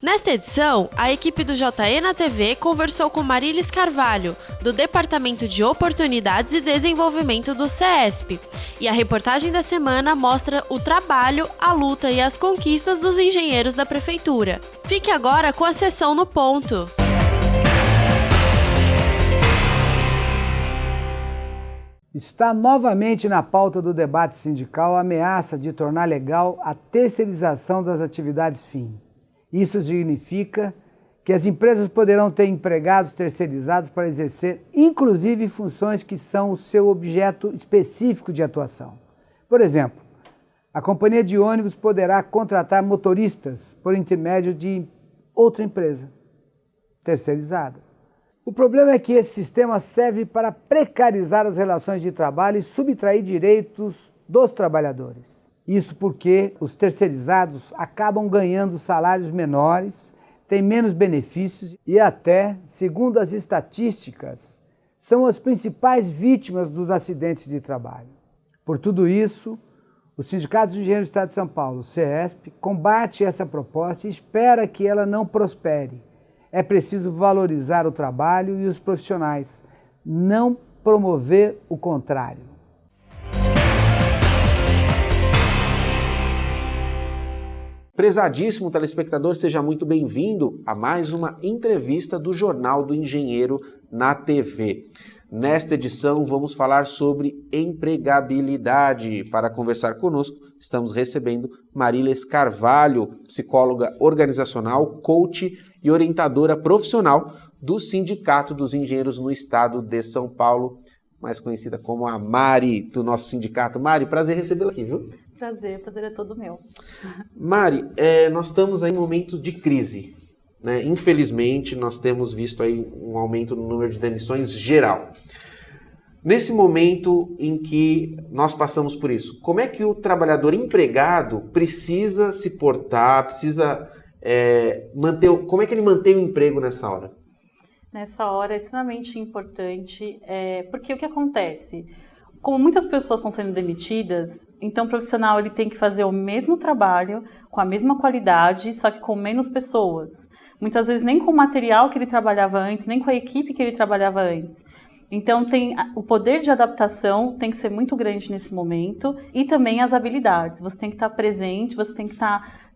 Nesta edição, a equipe do JE na TV conversou com Marilis Carvalho, do Departamento de Oportunidades e Desenvolvimento do CESP. E a reportagem da semana mostra o trabalho, a luta e as conquistas dos engenheiros da Prefeitura. Fique agora com a sessão no ponto. Está novamente na pauta do debate sindical a ameaça de tornar legal a terceirização das atividades fim. Isso significa que as empresas poderão ter empregados terceirizados para exercer, inclusive, funções que são o seu objeto específico de atuação. Por exemplo, a companhia de ônibus poderá contratar motoristas por intermédio de outra empresa terceirizada. O problema é que esse sistema serve para precarizar as relações de trabalho e subtrair direitos dos trabalhadores. Isso porque os terceirizados acabam ganhando salários menores, têm menos benefícios e até, segundo as estatísticas, são as principais vítimas dos acidentes de trabalho. Por tudo isso, o Sindicato dos Engenheiros do Estado de São Paulo, o CESP, combate essa proposta e espera que ela não prospere. É preciso valorizar o trabalho e os profissionais, não promover o contrário. Prezadíssimo telespectador, seja muito bem-vindo a mais uma entrevista do Jornal do Engenheiro na TV. Nesta edição vamos falar sobre empregabilidade. Para conversar conosco, estamos recebendo Marilis Carvalho, psicóloga organizacional, coach e orientadora profissional do Sindicato dos Engenheiros no Estado de São Paulo, mais conhecida como a Mari do nosso sindicato. Mari, prazer recebê-la aqui, viu? Prazer é todo meu. Mari, nós estamos aí em um momento de crise, né? Infelizmente, nós temos visto aí um aumento no número de demissões geral. Nesse momento em que nós passamos por isso, como é que o trabalhador empregado precisa se portar, como é que ele mantém o emprego nessa hora? Nessa hora é extremamente importante, porque o que acontece? Como muitas pessoas estão sendo demitidas, então o profissional ele tem que fazer o mesmo trabalho, com a mesma qualidade, só que com menos pessoas. Muitas vezes nem com o material que ele trabalhava antes, nem com a equipe que ele trabalhava antes. Então o poder de adaptação tem que ser muito grande nesse momento e também as habilidades. Você tem que estar presente, você tem que estar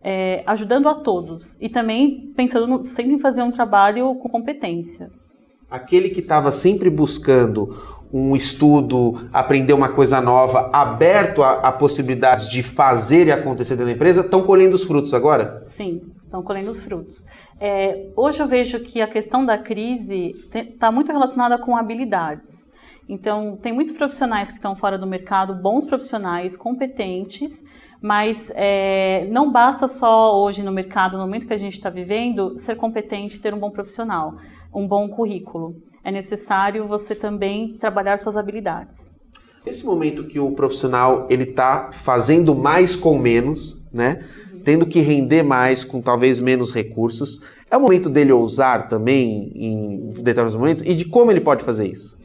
ajudando a todos e também pensando sempre em fazer um trabalho com competência. Aquele que estava sempre buscando um estudo, aprender uma coisa nova, aberto a possibilidades de fazer e acontecer dentro da empresa, estão colhendo os frutos agora? Sim, estão colhendo os frutos. Hoje eu vejo que a questão da crise está muito relacionada com habilidades. Então, tem muitos profissionais que estão fora do mercado, bons profissionais, competentes, mas não basta só hoje no mercado, no momento que a gente está vivendo, ser competente e ter um bom profissional, um bom currículo. É necessário você também trabalhar suas habilidades. Nesse momento que o profissional ele está fazendo mais com menos, né? Tendo que render mais com talvez menos recursos, é o momento dele ousar também em determinados momentos? E de como ele pode fazer isso?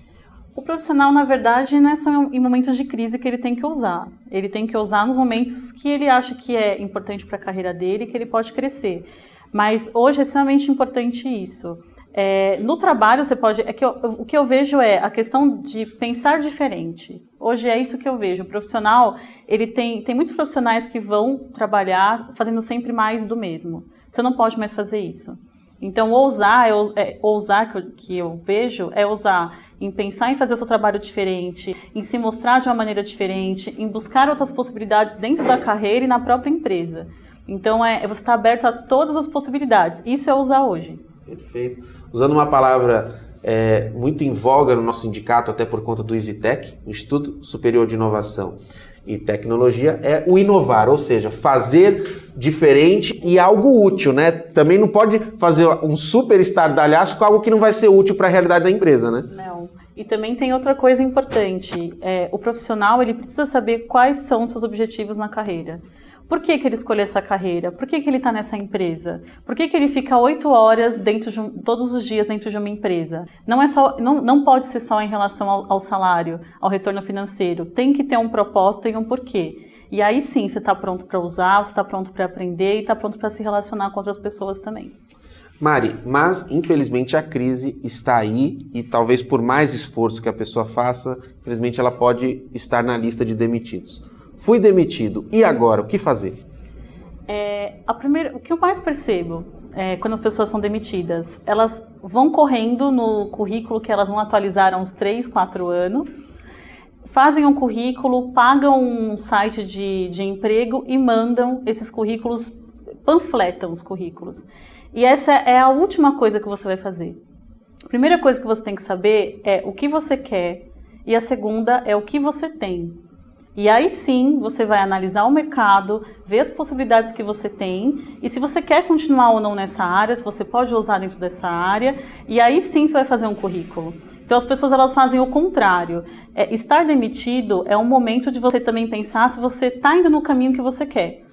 O profissional, na verdade, não é só em momentos de crise que ele tem que ousar. Ele tem que ousar nos momentos que ele acha que é importante para a carreira dele, que ele pode crescer. Mas hoje é extremamente importante isso. No trabalho você pode... o que eu vejo é a questão de pensar diferente. Hoje é isso que eu vejo. O profissional, ele tem muitos profissionais que vão trabalhar fazendo sempre mais do mesmo. Você não pode mais fazer isso. Então, ousar que eu vejo é ousar em pensar em fazer o seu trabalho diferente, em se mostrar de uma maneira diferente, em buscar outras possibilidades dentro da carreira e na própria empresa. Então, você está aberto a todas as possibilidades. Isso é ousar hoje. Perfeito. Usando uma palavra muito em voga no nosso sindicato, até por conta do ISITEC, Instituto Superior de Inovação e Tecnologia, é o inovar, ou seja, fazer diferente e algo útil, né? Também não pode fazer um super estardalhaço com algo que não vai ser útil para a realidade da empresa, né? Não. E também tem outra coisa importante. O profissional ele precisa saber quais são os seus objetivos na carreira. Por que ele escolheu essa carreira? Por que ele está nessa empresa? Por que ele fica 8 horas todos os dias dentro de uma empresa? Não pode ser só em relação ao salário, ao retorno financeiro. Tem que ter um propósito e um porquê. E aí sim, você está pronto para usar, você está pronto para aprender e está pronto para se relacionar com outras pessoas também. Mari, mas infelizmente a crise está aí e talvez por mais esforço que a pessoa faça, infelizmente ela pode estar na lista de demitidos. Fui demitido, e agora? O que fazer? O que eu mais percebo quando as pessoas são demitidas, elas vão correndo no currículo que elas não atualizaram há uns 3, 4 anos, fazem um currículo, pagam um site de emprego e mandam esses currículos, panfletam os currículos. E essa é a última coisa que você vai fazer. A primeira coisa que você tem que saber é o que você quer e a segunda é o que você tem. E aí sim, você vai analisar o mercado, ver as possibilidades que você tem e se você quer continuar ou não nessa área, se você pode usar dentro dessa área, e aí sim você vai fazer um currículo. Então as pessoas elas fazem o contrário. Estar demitido é um momento de você também pensar se você está indo no caminho que você quer.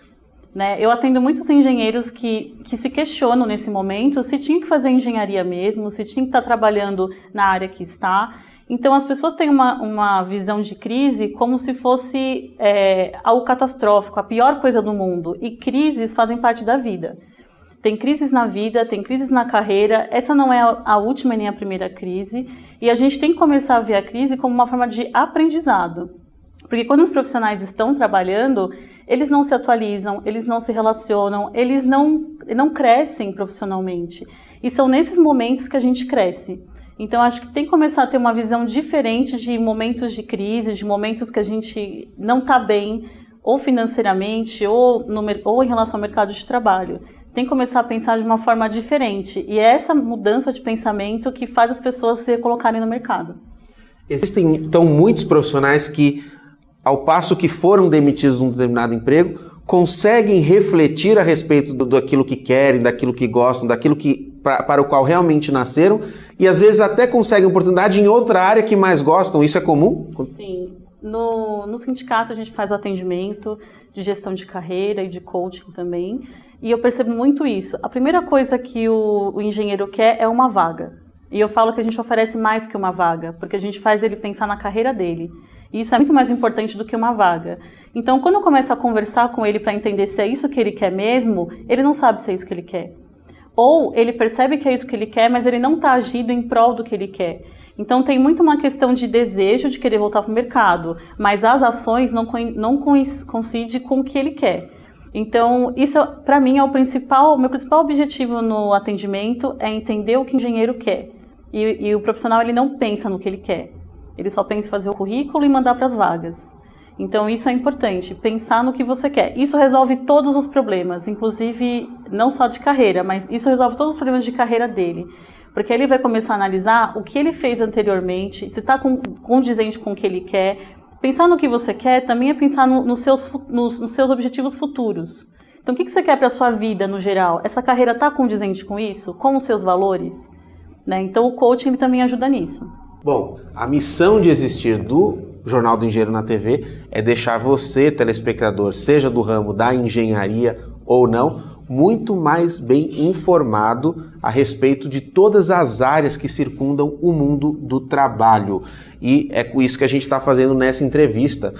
Né? Eu atendo muitos engenheiros que se questionam nesse momento se tinha que fazer engenharia mesmo, se tinha que estar trabalhando na área que está. Então, as pessoas têm uma visão de crise como se fosse algo catastrófico, a pior coisa do mundo. E crises fazem parte da vida. Tem crises na vida, tem crises na carreira. Essa não é a última nem a primeira crise. E a gente tem que começar a ver a crise como uma forma de aprendizado. Porque quando os profissionais estão trabalhando, eles não se atualizam, eles não se relacionam, eles não crescem profissionalmente. E são nesses momentos que a gente cresce. Então, acho que tem que começar a ter uma visão diferente de momentos de crise, de momentos que a gente não está bem, ou financeiramente, ou em relação ao mercado de trabalho. Tem que começar a pensar de uma forma diferente. E é essa mudança de pensamento que faz as pessoas se colocarem no mercado. Existem, então, muitos profissionais que, ao passo que foram demitidos de um determinado emprego, conseguem refletir a respeito daquilo que querem, daquilo que gostam, daquilo para o qual realmente nasceram, e às vezes até conseguem oportunidade em outra área que mais gostam. Isso é comum? Sim. No sindicato a gente faz o atendimento de gestão de carreira e de coaching também, e eu percebo muito isso. A primeira coisa que o engenheiro quer é uma vaga. E eu falo que a gente oferece mais que uma vaga, porque a gente faz ele pensar na carreira dele. E isso é muito mais importante do que uma vaga. Então, quando eu começo a conversar com ele para entender se é isso que ele quer mesmo, ele não sabe se é isso que ele quer. Ou ele percebe que é isso que ele quer, mas ele não está agindo em prol do que ele quer. Então, tem muito uma questão de desejo de querer voltar para o mercado, mas as ações não coincidem com o que ele quer. Então, isso, para mim, é o meu principal objetivo no atendimento, é entender o que o engenheiro quer. E o profissional, ele não pensa no que ele quer. Ele só pensa em fazer o currículo e mandar para as vagas. Então, isso é importante, pensar no que você quer. Isso resolve todos os problemas, inclusive não só de carreira, mas isso resolve todos os problemas de carreira dele. Porque ele vai começar a analisar o que ele fez anteriormente, se está condizente com o que ele quer. Pensar no que você quer também é pensar nos seus objetivos futuros. Então, o que você quer para a sua vida no geral? Essa carreira está condizente com isso? Com os seus valores? Né? Então, o coaching ele também ajuda nisso. Bom, a missão de existir do Jornal do Engenheiro na TV é deixar você, telespectador, seja do ramo da engenharia ou não, muito mais bem informado a respeito de todas as áreas que circundam o mundo do trabalho. E é com isso que a gente está fazendo nessa entrevista,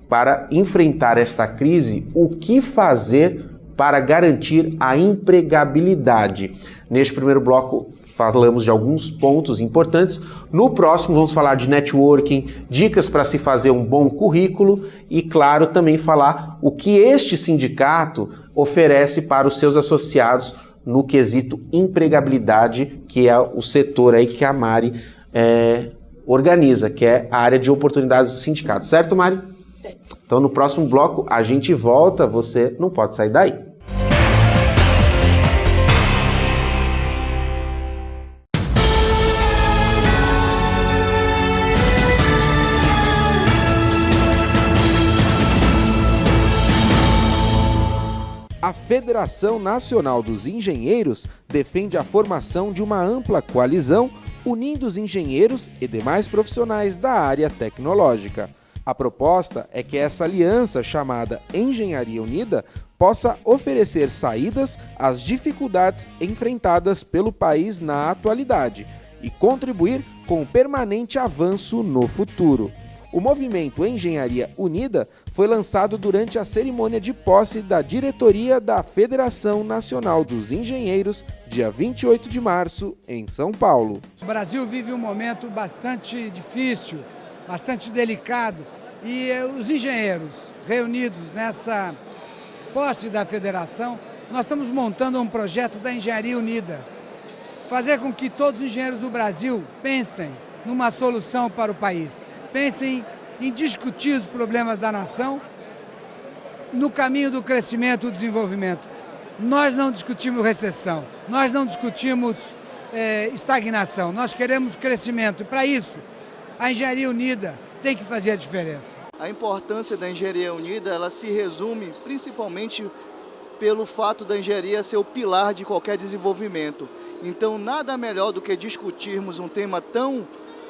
para enfrentar esta crise, o que fazer para garantir a empregabilidade. Neste primeiro bloco, falamos de alguns pontos importantes. No próximo vamos falar de networking, dicas para se fazer um bom currículo e, claro, também falar o que este sindicato oferece para os seus associados no quesito empregabilidade, que é o setor aí que a Mari organiza, que é a área de oportunidades do sindicato. Certo, Mari? Certo. Então, no próximo bloco a gente volta, você não pode sair daí. A Federação Nacional dos Engenheiros defende a formação de uma ampla coalizão unindo os engenheiros e demais profissionais da área tecnológica. A proposta é que essa aliança, chamada Engenharia Unida, possa oferecer saídas às dificuldades enfrentadas pelo país na atualidade e contribuir com o permanente avanço no futuro. O movimento Engenharia Unida foi lançado durante a cerimônia de posse da diretoria da Federação Nacional dos Engenheiros, dia 28 de março, em São Paulo. O Brasil vive um momento bastante difícil, bastante delicado, e os engenheiros reunidos nessa posse da federação, nós estamos montando um projeto da Engenharia Unida, fazer com que todos os engenheiros do Brasil pensem numa solução para o país, pensem em discutir os problemas da nação no caminho do crescimento e do desenvolvimento. Nós não discutimos recessão, nós não discutimos estagnação, nós queremos crescimento. E para isso, a Engenharia Unida tem que fazer a diferença. A importância da Engenharia Unida, ela se resume principalmente pelo fato da engenharia ser o pilar de qualquer desenvolvimento. Então, nada melhor do que discutirmos um tema tão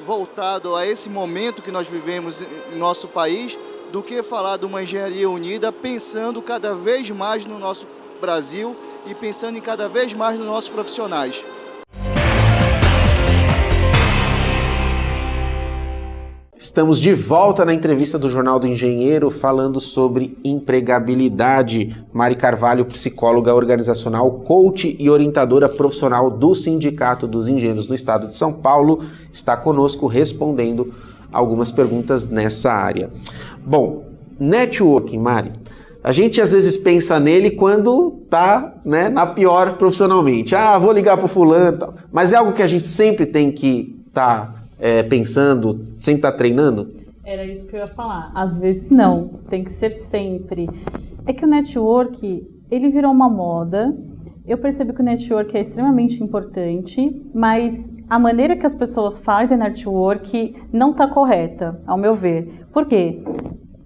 voltado a esse momento que nós vivemos em nosso país, do que falar de uma engenharia unida, pensando cada vez mais no nosso Brasil e pensando em cada vez mais nos nossos profissionais. Estamos de volta na entrevista do Jornal do Engenheiro falando sobre empregabilidade. Mari Carvalho, psicóloga organizacional, coach e orientadora profissional do Sindicato dos Engenheiros do Estado de São Paulo, está conosco respondendo algumas perguntas nessa área. Bom, networking, Mari. A gente às vezes pensa nele quando tá, né, na pior profissionalmente. Vou ligar pro fulano e tal. Mas é algo que a gente sempre tem que estar pensando, sempre tá treinando? Era isso que eu ia falar. Às vezes não, tem que ser sempre. É que o network, ele virou uma moda. Eu percebo que o network é extremamente importante, mas a maneira que as pessoas fazem network não está correta, ao meu ver. Por quê?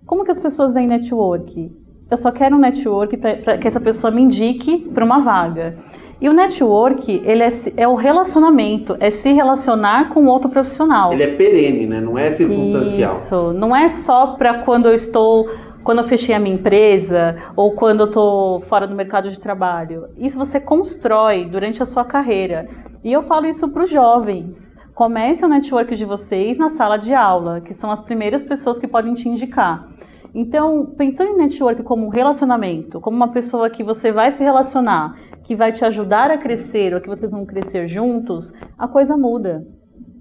Como que as pessoas veem network? Eu só quero um network para que essa pessoa me indique para uma vaga. E o network, ele é o relacionamento, é se relacionar com outro profissional. Ele é perene, né? Não é circunstancial. Isso, não é só para quando eu fechei a minha empresa ou quando eu estou fora do mercado de trabalho. Isso você constrói durante a sua carreira. E eu falo isso para os jovens. Comece o network de vocês na sala de aula, que são as primeiras pessoas que podem te indicar. Então, pensando em network como um relacionamento, como uma pessoa que você vai se relacionar, que vai te ajudar a crescer ou que vocês vão crescer juntos, a coisa muda.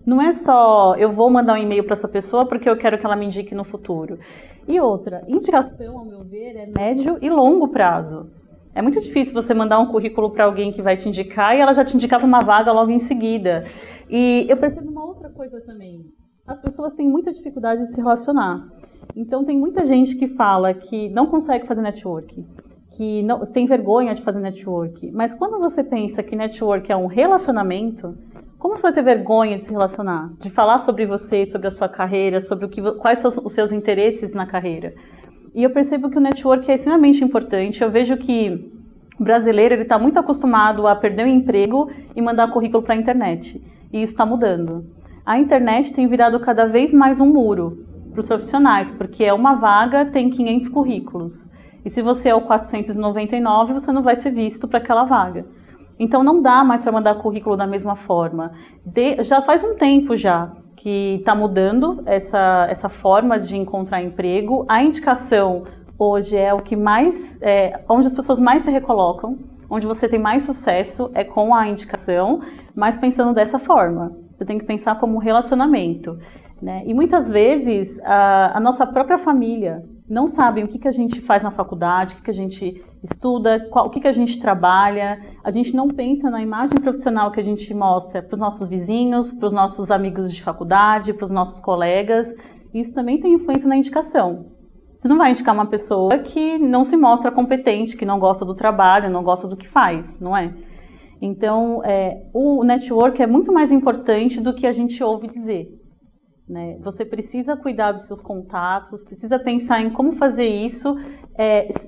Não é só eu vou mandar um e-mail para essa pessoa porque eu quero que ela me indique no futuro. E outra, indicação, ao meu ver, é médio e longo prazo. É muito difícil você mandar um currículo para alguém que vai te indicar e ela já te indicar para uma vaga logo em seguida. E eu percebo uma outra coisa também. As pessoas têm muita dificuldade de se relacionar. Então, tem muita gente que fala que não consegue fazer network, que não, tem vergonha de fazer network. Mas quando você pensa que network é um relacionamento, como você vai ter vergonha de se relacionar? De falar sobre você, sobre a sua carreira, sobre quais são os seus interesses na carreira? E eu percebo que o network é extremamente importante. Eu vejo que o brasileiro está muito acostumado a perder o emprego e mandar currículo para a internet. E isso está mudando. A internet tem virado cada vez mais um muro para os profissionais, porque é uma vaga, tem 500 currículos. E se você é o 499, você não vai ser visto para aquela vaga. Então não dá mais para mandar currículo da mesma forma. Já faz um tempo já que está mudando essa forma de encontrar emprego. A indicação hoje é o que mais, onde as pessoas mais se recolocam, onde você tem mais sucesso é com a indicação, mas pensando dessa forma. Você tem que pensar como um relacionamento, né? E muitas vezes a nossa própria família não sabe o que a gente faz na faculdade, o que a gente estuda, o que a gente trabalha. A gente não pensa na imagem profissional que a gente mostra para os nossos vizinhos, para os nossos amigos de faculdade, para os nossos colegas. Isso também tem influência na indicação. Você não vai indicar uma pessoa que não se mostra competente, que não gosta do trabalho, não gosta do que faz, não é? Então, o network é muito mais importante do que a gente ouve dizer, né? Você precisa cuidar dos seus contatos, precisa pensar em como fazer isso.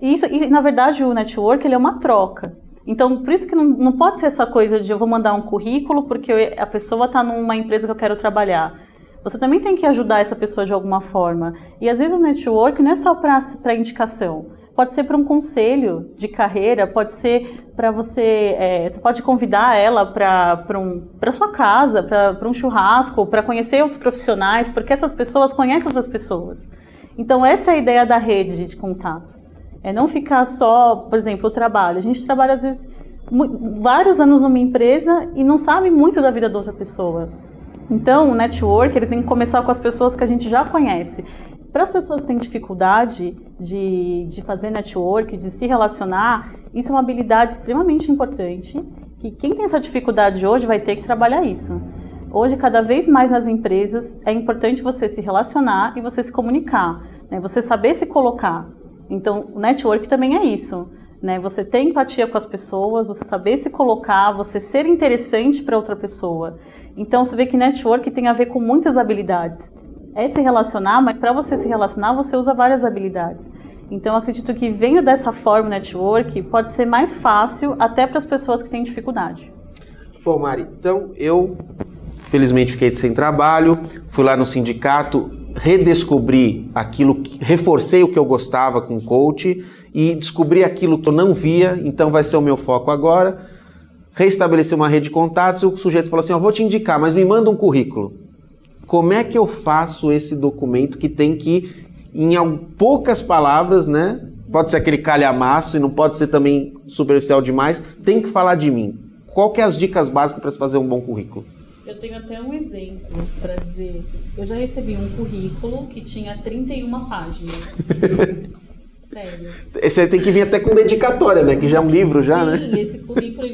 E, na verdade, o network ele é uma troca. Então, por isso que não pode ser essa coisa de eu vou mandar um currículo porque a pessoa está numa empresa que eu quero trabalhar. Você também tem que ajudar essa pessoa de alguma forma. E, às vezes, o network não é só para indicação. Pode ser para um conselho de carreira, pode ser para você pode convidar ela para sua casa, para um churrasco, para conhecer outros profissionais, porque essas pessoas conhecem outras pessoas. Então essa é a ideia da rede de contatos. É não ficar só, por exemplo, o trabalho. A gente trabalha às vezes vários anos numa empresa e não sabe muito da vida da outra pessoa. Então o network ele tem que começar com as pessoas que a gente já conhece. Para as pessoas que têm dificuldade de fazer network, de se relacionar, isso é uma habilidade extremamente importante, que quem tem essa dificuldade hoje vai ter que trabalhar isso. Hoje, cada vez mais nas empresas, é importante você se relacionar e você se comunicar, né? Você saber se colocar. Então, o network também é isso, né? Você ter empatia com as pessoas, você saber se colocar, você ser interessante para outra pessoa. Então, você vê que network tem a ver com muitas habilidades. É se relacionar, mas para você se relacionar, você usa várias habilidades. Então, eu acredito que vendo dessa forma o network, pode ser mais fácil até para as pessoas que têm dificuldade. Bom, Mari, então eu felizmente fiquei sem trabalho, fui lá no sindicato, redescobri reforcei o que eu gostava com o coach e descobri aquilo que eu não via, então vai ser o meu foco agora. Reestabeleci uma rede de contatos e o sujeito falou assim, vou te indicar, mas me manda um currículo. Como é que eu faço esse documento que tem que, em poucas palavras, né? Pode ser aquele calhamaço e não pode ser também superficial demais, tem que falar de mim. Qual que é as dicas básicas para se fazer um bom currículo? Eu tenho até um exemplo para dizer. Eu já recebi um currículo que tinha 31 páginas. Sério. Esse aí tem que vir até com dedicatória, né? Que já é um livro já, né? Sim, esse currículo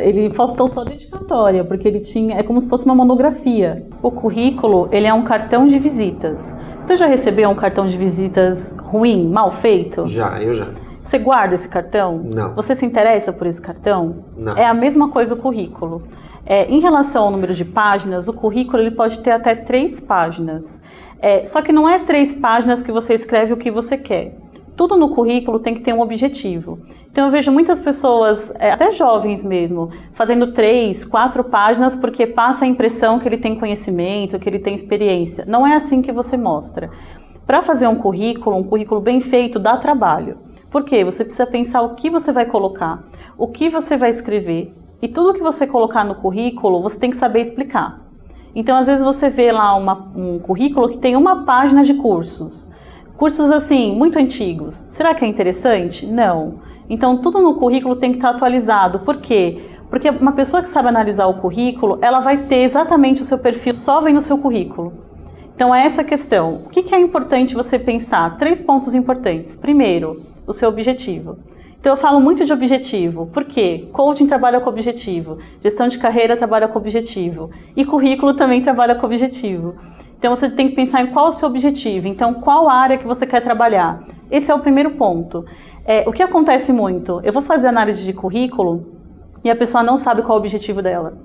ele faltou só dedicatória, porque ele tinha, é como se fosse uma monografia. O currículo, ele é um cartão de visitas. Você já recebeu um cartão de visitas ruim, mal feito? Eu já. Você guarda esse cartão? Não. Você se interessa por esse cartão? Não. É a mesma coisa o currículo. Em relação ao número de páginas, o currículo ele pode ter até 3 páginas. Só que não é 3 páginas que você escreve o que você quer. Tudo no currículo tem que ter um objetivo. Então eu vejo muitas pessoas, até jovens mesmo, fazendo 3, 4 páginas porque passa a impressão que ele tem conhecimento, que ele tem experiência. Não é assim que você mostra. Para fazer um currículo bem feito dá trabalho. Por quê? Você precisa pensar o que você vai colocar, o que você vai escrever. E tudo que você colocar no currículo, você tem que saber explicar. Então, às vezes você vê lá um currículo que tem 1 página de cursos. Cursos, assim, muito antigos. Será que é interessante? Não. Então, tudo no currículo tem que estar atualizado. Por quê? Porque uma pessoa que sabe analisar o currículo, ela vai ter exatamente o seu perfil, só vem no seu currículo. Então, é essa a questão. O que é importante você pensar? 3 pontos importantes. Primeiro, o seu objetivo. Então eu falo muito de objetivo, por quê? Coaching trabalha com objetivo, gestão de carreira trabalha com objetivo e currículo também trabalha com objetivo. Então você tem que pensar em qual é o seu objetivo, então qual área que você quer trabalhar. Esse é o primeiro ponto. O que acontece muito? Eu vou fazer análise de currículo e a pessoa não sabe qual é o objetivo dela.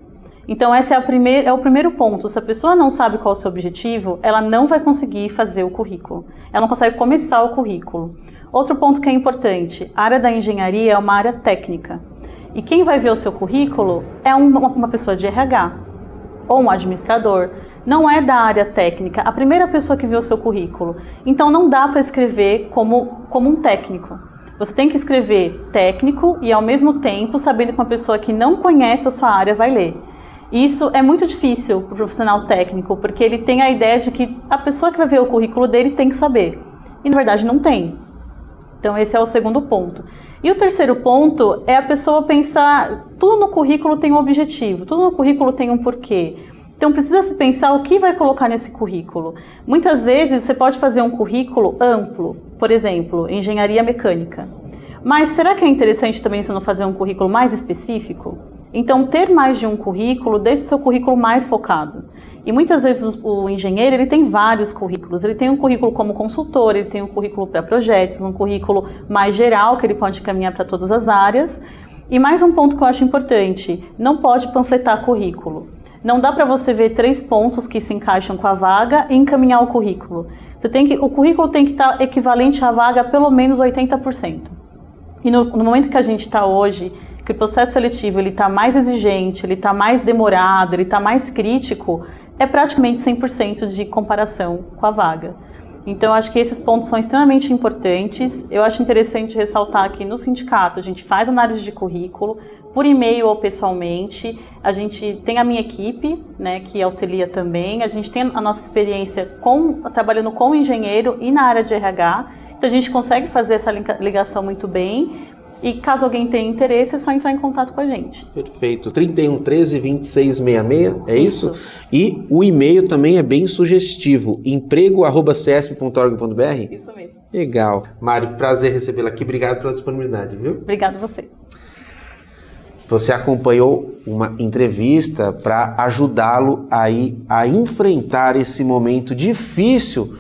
Então esse é o primeiro ponto. Se a pessoa não sabe qual é o seu objetivo, ela não vai conseguir fazer o currículo. Ela não consegue começar o currículo. Outro ponto que é importante, a área da engenharia é uma área técnica. E quem vai ver o seu currículo é uma pessoa de RH ou um administrador. Não é da área técnica, a primeira pessoa que vê o seu currículo. Então não dá para escrever como um técnico. Você tem que escrever técnico e ao mesmo tempo sabendo que uma pessoa que não conhece a sua área vai ler. Isso é muito difícil para o profissional técnico, porque ele tem a ideia de que a pessoa que vai ver o currículo dele tem que saber. E na verdade não tem. Então esse é o segundo ponto. E o terceiro ponto é a pessoa pensar, tudo no currículo tem um objetivo, tudo no currículo tem um porquê. Então precisa se pensar o que vai colocar nesse currículo. Muitas vezes você pode fazer um currículo amplo, por exemplo, engenharia mecânica. Mas será que é interessante também você não fazer um currículo mais específico? Então ter mais de um currículo deixa o seu currículo mais focado. E muitas vezes o engenheiro ele tem vários currículos. Ele tem um currículo como consultor, ele tem um currículo para projetos, um currículo mais geral que ele pode caminhar para todas as áreas. E mais um ponto que eu acho importante, não pode panfletar currículo. Não dá para você ver 3 pontos que se encaixam com a vaga e encaminhar o currículo. O currículo tem que estar equivalente à vaga a pelo menos 80%. E no momento que a gente está hoje, que o processo seletivo está mais exigente, ele está mais demorado, ele está mais crítico, é praticamente 100% de comparação com a vaga. Então, eu acho que esses pontos são extremamente importantes. Eu acho interessante ressaltar que no sindicato a gente faz análise de currículo, por e-mail ou pessoalmente. A gente tem a minha equipe, né, que auxilia também. A gente tem a nossa experiência trabalhando com engenheiro e na área de RH. Então a gente consegue fazer essa ligação muito bem. E caso alguém tenha interesse, é só entrar em contato com a gente. Perfeito. 31 13 26 66, é isso? E o e-mail também é bem sugestivo, emprego@cesp.org.br? Isso mesmo. Legal. Mari, prazer recebê-la aqui. Obrigado pela disponibilidade, viu? Obrigado a você. Você acompanhou uma entrevista para ajudá-lo aí a enfrentar esse momento difícil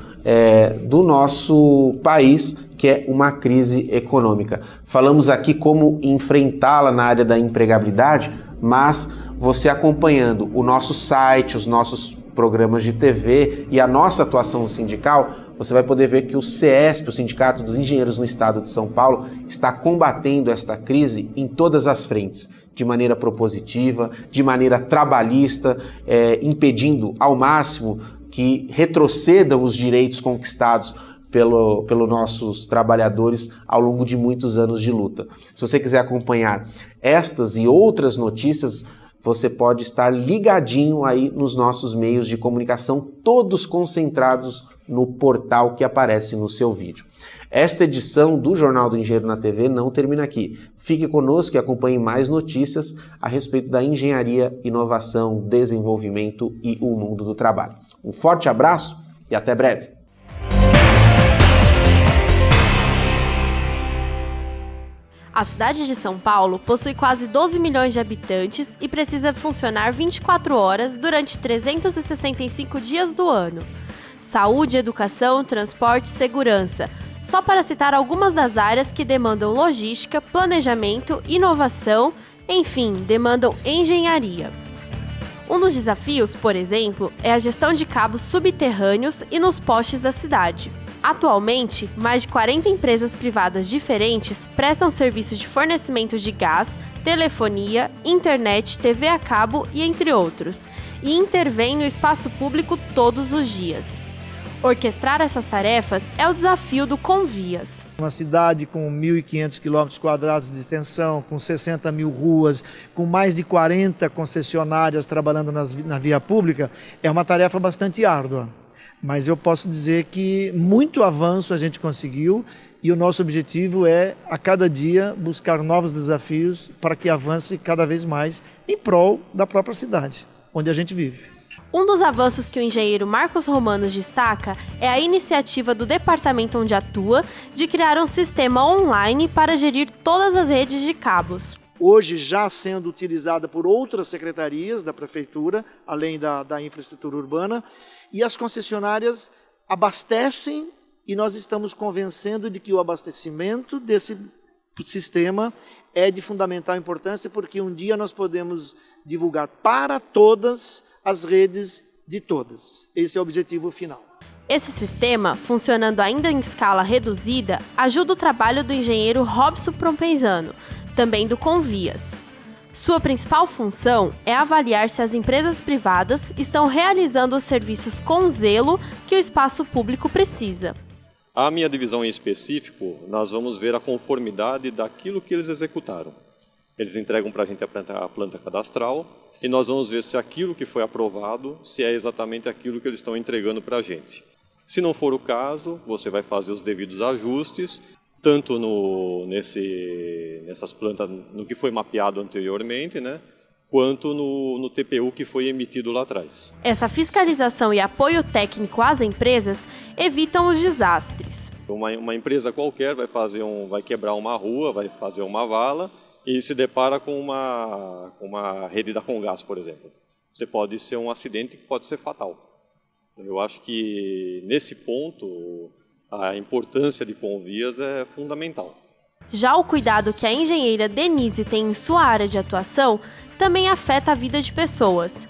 do nosso país, que é uma crise econômica. Falamos aqui como enfrentá-la na área da empregabilidade, mas você acompanhando o nosso site, os nossos programas de TV e a nossa atuação sindical, você vai poder ver que o CESP, o Sindicato dos Engenheiros no Estado de São Paulo, está combatendo esta crise em todas as frentes, de maneira propositiva, de maneira trabalhista, impedindo ao máximo que retrocedam os direitos conquistados pelos nossos trabalhadores ao longo de muitos anos de luta. Se você quiser acompanhar estas e outras notícias, você pode estar ligadinho aí nos nossos meios de comunicação, todos concentrados no portal que aparece no seu vídeo. Esta edição do Jornal do Engenheiro na TV não termina aqui. Fique conosco e acompanhe mais notícias a respeito da engenharia, inovação, desenvolvimento e o mundo do trabalho. Um forte abraço e até breve. A cidade de São Paulo possui quase 12 milhões de habitantes e precisa funcionar 24 horas durante 365 dias do ano. Saúde, educação, transporte e segurança, só para citar algumas das áreas que demandam logística, planejamento, inovação, enfim, demandam engenharia. Um dos desafios, por exemplo, é a gestão de cabos subterrâneos e nos postes da cidade. Atualmente, mais de 40 empresas privadas diferentes prestam serviço de fornecimento de gás, telefonia, internet, TV a cabo e entre outros, e intervêm no espaço público todos os dias. Orquestrar essas tarefas é o desafio do Convias. Uma cidade com 1.500 km² de extensão, com 60 mil ruas, com mais de 40 concessionárias trabalhando na via pública, é uma tarefa bastante árdua. Mas eu posso dizer que muito avanço a gente conseguiu e o nosso objetivo é, a cada dia, buscar novos desafios para que avance cada vez mais em prol da própria cidade, onde a gente vive. Um dos avanços que o engenheiro Marcos Romanos destaca é a iniciativa do departamento onde atua de criar um sistema online para gerir todas as redes de cabos. Hoje já sendo utilizada por outras secretarias da prefeitura, além da infraestrutura urbana, e as concessionárias abastecem e nós estamos convencendo de que o abastecimento desse sistema é de fundamental importância, porque um dia nós podemos divulgar para todas as redes de todas. Esse é o objetivo final. Esse sistema, funcionando ainda em escala reduzida, ajuda o trabalho do engenheiro Robson Prompenzano, também do Convias. Sua principal função é avaliar se as empresas privadas estão realizando os serviços com zelo que o espaço público precisa. A minha divisão em específico, nós vamos ver a conformidade daquilo que eles executaram. Eles entregam para a gente a planta cadastral e nós vamos ver se aquilo que foi aprovado, se é exatamente aquilo que eles estão entregando para a gente. Se não for o caso, você vai fazer os devidos ajustes, tanto nessas plantas, no que foi mapeado anteriormente, né, quanto no TPU que foi emitido lá atrás. Essa fiscalização e apoio técnico às empresas evitam os desastres. Uma empresa qualquer vai quebrar uma rua, vai fazer uma vala e se depara com uma rede da Comgás, por exemplo. Você pode ser um acidente que pode ser fatal. Eu acho que, nesse ponto, a importância de Convias é fundamental. Já o cuidado que a engenheira Denise tem em sua área de atuação também afeta a vida de pessoas.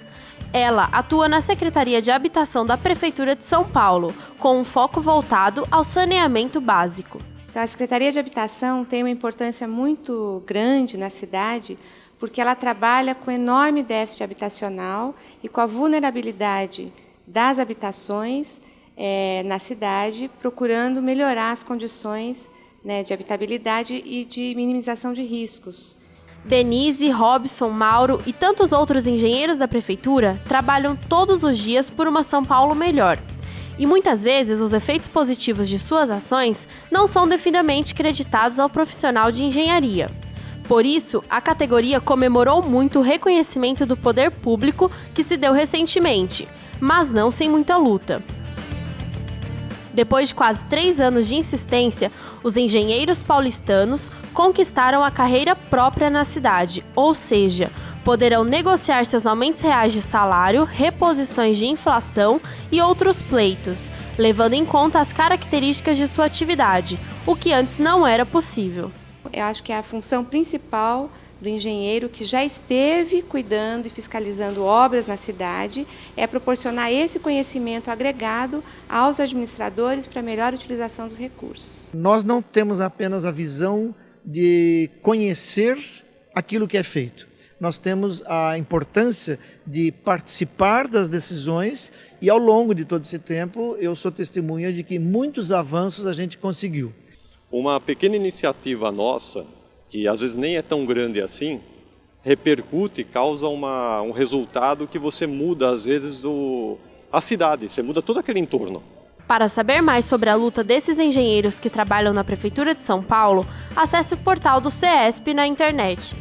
Ela atua na Secretaria de Habitação da Prefeitura de São Paulo, com um foco voltado ao saneamento básico. Então, a Secretaria de Habitação tem uma importância muito grande na cidade, porque ela trabalha com enorme déficit habitacional e com a vulnerabilidade das habitações na cidade, procurando melhorar as condições de habitabilidade e de minimização de riscos. Denise, Robson, Mauro e tantos outros engenheiros da prefeitura trabalham todos os dias por uma São Paulo melhor. E muitas vezes os efeitos positivos de suas ações não são devidamente creditados ao profissional de engenharia. Por isso, a categoria comemorou muito o reconhecimento do poder público que se deu recentemente, mas não sem muita luta. Depois de quase 3 anos de insistência, os engenheiros paulistanos conquistaram a carreira própria na cidade, ou seja, poderão negociar seus aumentos reais de salário, reposições de inflação e outros pleitos, levando em conta as características de sua atividade, o que antes não era possível. Eu acho que é a função principal do engenheiro que já esteve cuidando e fiscalizando obras na cidade é proporcionar esse conhecimento agregado aos administradores para melhor utilização dos recursos. Nós não temos apenas a visão de conhecer aquilo que é feito. Nós temos a importância de participar das decisões e ao longo de todo esse tempo eu sou testemunha de que muitos avanços a gente conseguiu. Uma pequena iniciativa nossa, que às vezes nem é tão grande assim, repercute e causa um resultado que você muda às vezes a cidade, você muda todo aquele entorno. Para saber mais sobre a luta desses engenheiros que trabalham na Prefeitura de São Paulo, acesse o portal do CESP na internet.